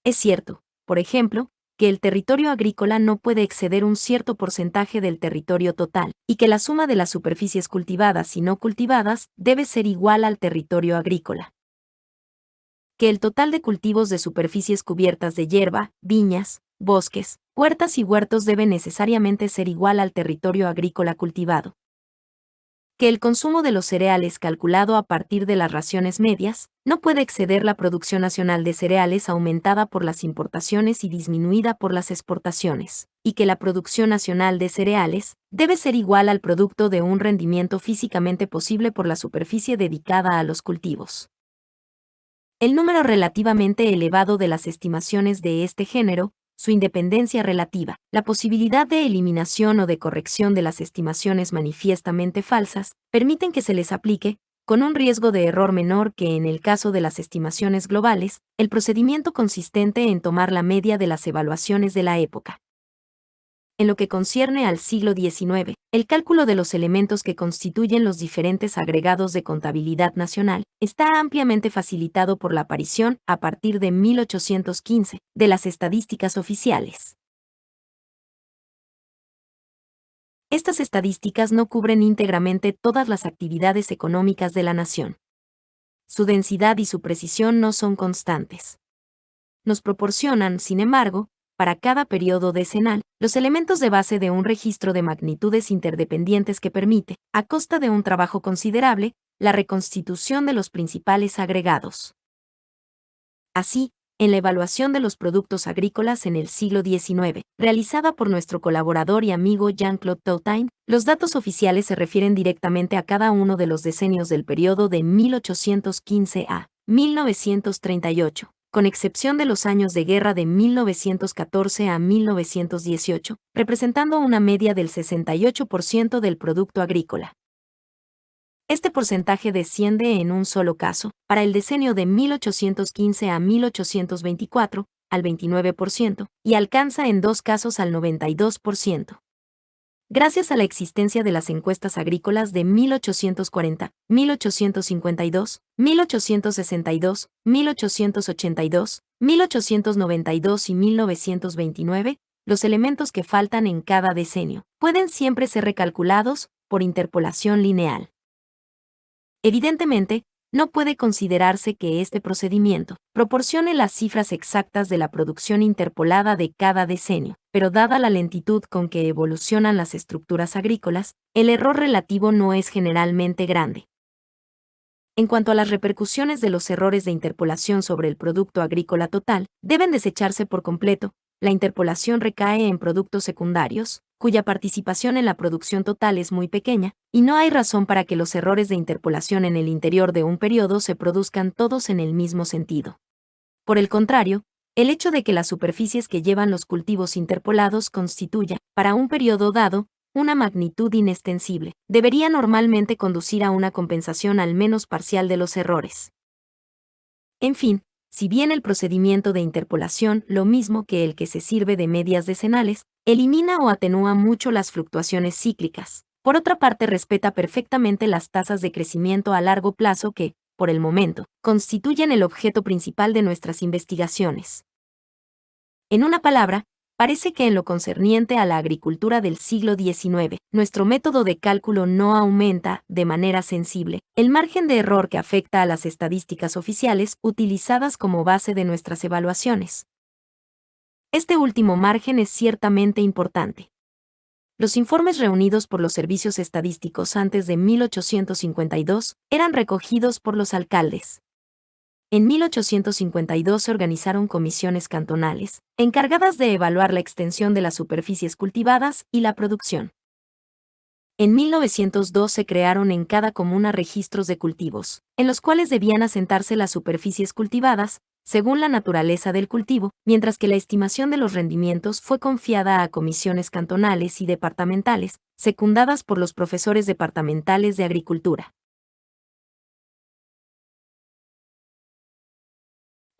Es cierto, por ejemplo, que el territorio agrícola no puede exceder un cierto porcentaje del territorio total, y que la suma de las superficies cultivadas y no cultivadas debe ser igual al territorio agrícola. Que el total de cultivos de superficies cubiertas de hierba, viñas, bosques, huertas y huertos debe necesariamente ser igual al territorio agrícola cultivado. Que el consumo de los cereales calculado a partir de las raciones medias no puede exceder la producción nacional de cereales aumentada por las importaciones y disminuida por las exportaciones, y que la producción nacional de cereales debe ser igual al producto de un rendimiento físicamente posible por la superficie dedicada a los cultivos. El número relativamente elevado de las estimaciones de este género, su independencia relativa, la posibilidad de eliminación o de corrección de las estimaciones manifiestamente falsas, permiten que se les aplique, con un riesgo de error menor que en el caso de las estimaciones globales, el procedimiento consistente en tomar la media de las evaluaciones de la época. En lo que concierne al siglo XIX, el cálculo de los elementos que constituyen los diferentes agregados de contabilidad nacional está ampliamente facilitado por la aparición, a partir de 1815, de las estadísticas oficiales. Estas estadísticas no cubren íntegramente todas las actividades económicas de la nación. Su densidad y su precisión no son constantes. Nos proporcionan, sin embargo, para cada periodo decenal, los elementos de base de un registro de magnitudes interdependientes que permite, a costa de un trabajo considerable, la reconstitución de los principales agregados. Así, en la evaluación de los productos agrícolas en el siglo XIX, realizada por nuestro colaborador y amigo Jean-Claude Tautain, los datos oficiales se refieren directamente a cada uno de los decenios del periodo de 1815 a 1938. Con excepción de los años de guerra de 1914 a 1918, representando una media del 68% del producto agrícola. Este porcentaje desciende en un solo caso, para el decenio de 1815 a 1824, al 29%, y alcanza en dos casos al 92%. Gracias a la existencia de las encuestas agrícolas de 1840, 1852, 1862, 1882, 1892 y 1929, los elementos que faltan en cada decenio pueden siempre ser recalculados por interpolación lineal. Evidentemente, no puede considerarse que este procedimiento proporcione las cifras exactas de la producción interpolada de cada decenio, pero dada la lentitud con que evolucionan las estructuras agrícolas, el error relativo no es generalmente grande. En cuanto a las repercusiones de los errores de interpolación sobre el producto agrícola total, deben desecharse por completo. La interpolación recae en productos secundarios, cuya participación en la producción total es muy pequeña, y no hay razón para que los errores de interpolación en el interior de un periodo se produzcan todos en el mismo sentido. Por el contrario, el hecho de que las superficies que llevan los cultivos interpolados constituya, para un periodo dado, una magnitud inextensible, debería normalmente conducir a una compensación al menos parcial de los errores. En fin, si bien el procedimiento de interpolación, lo mismo que el que se sirve de medias decenales, elimina o atenúa mucho las fluctuaciones cíclicas, por otra parte respeta perfectamente las tasas de crecimiento a largo plazo que, por el momento, constituyen el objeto principal de nuestras investigaciones. En una palabra, parece que en lo concerniente a la agricultura del siglo XIX, nuestro método de cálculo no aumenta, de manera sensible, el margen de error que afecta a las estadísticas oficiales utilizadas como base de nuestras evaluaciones. Este último margen es ciertamente importante. Los informes reunidos por los servicios estadísticos antes de 1852 eran recogidos por los alcaldes. En 1852 se organizaron comisiones cantonales, encargadas de evaluar la extensión de las superficies cultivadas y la producción. En 1902 se crearon en cada comuna registros de cultivos, en los cuales debían asentarse las superficies cultivadas, según la naturaleza del cultivo, mientras que la estimación de los rendimientos fue confiada a comisiones cantonales y departamentales, secundadas por los profesores departamentales de agricultura.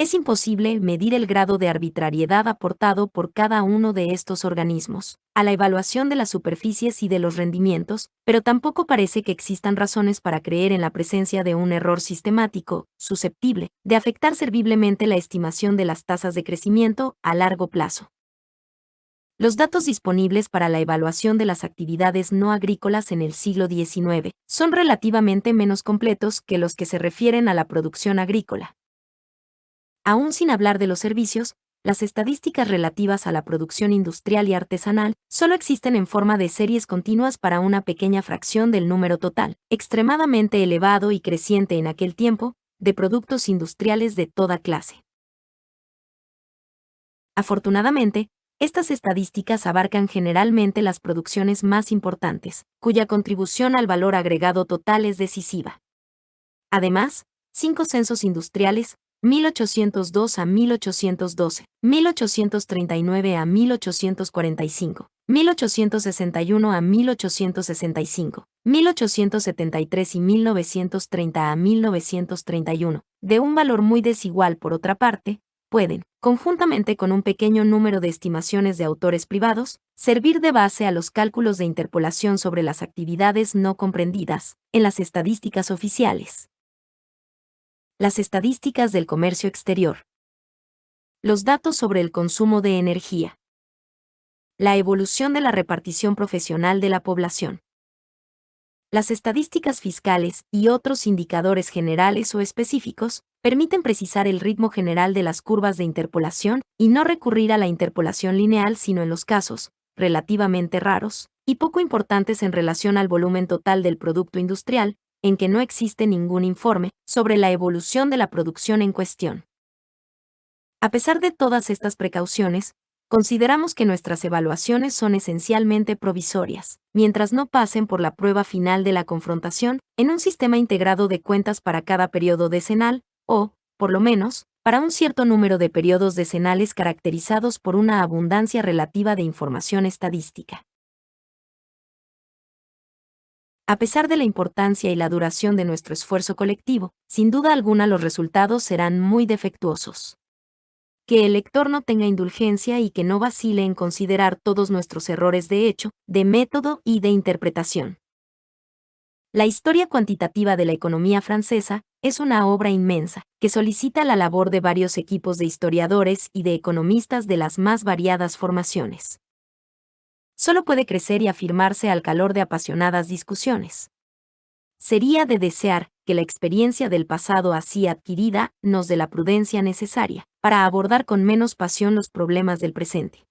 Es imposible medir el grado de arbitrariedad aportado por cada uno de estos organismos a la evaluación de las superficies y de los rendimientos, pero tampoco parece que existan razones para creer en la presencia de un error sistemático, susceptible de afectar serviblemente la estimación de las tasas de crecimiento a largo plazo. Los datos disponibles para la evaluación de las actividades no agrícolas en el siglo XIX son relativamente menos completos que los que se refieren a la producción agrícola. Aún sin hablar de los servicios, las estadísticas relativas a la producción industrial y artesanal solo existen en forma de series continuas para una pequeña fracción del número total, extremadamente elevado y creciente en aquel tiempo, de productos industriales de toda clase. Afortunadamente, estas estadísticas abarcan generalmente las producciones más importantes, cuya contribución al valor agregado total es decisiva. Además, 5 censos industriales, 1802 a 1812, 1839 a 1845, 1861 a 1865, 1873 y 1930 a 1931, de un valor muy desigual por otra parte, pueden, conjuntamente con un pequeño número de estimaciones de autores privados, servir de base a los cálculos de interpolación sobre las actividades no comprendidas en las estadísticas oficiales. Las estadísticas del comercio exterior. Los datos sobre el consumo de energía. La evolución de la repartición profesional de la población. Las estadísticas fiscales y otros indicadores generales o específicos permiten precisar el ritmo general de las curvas de interpolación y no recurrir a la interpolación lineal sino en los casos, relativamente raros, y poco importantes en relación al volumen total del producto industrial, en que no existe ningún informe sobre la evolución de la producción en cuestión. A pesar de todas estas precauciones, consideramos que nuestras evaluaciones son esencialmente provisorias, mientras no pasen por la prueba final de la confrontación en un sistema integrado de cuentas para cada periodo decenal, o, por lo menos, para un cierto número de periodos decenales caracterizados por una abundancia relativa de información estadística. A pesar de la importancia y la duración de nuestro esfuerzo colectivo, sin duda alguna los resultados serán muy defectuosos. Que el lector no tenga indulgencia y que no vacile en considerar todos nuestros errores de hecho, de método y de interpretación. La historia cuantitativa de la economía francesa es una obra inmensa, que solicita la labor de varios equipos de historiadores y de economistas de las más variadas formaciones. Solo puede crecer y afirmarse al calor de apasionadas discusiones. Sería de desear que la experiencia del pasado así adquirida nos dé la prudencia necesaria para abordar con menos pasión los problemas del presente.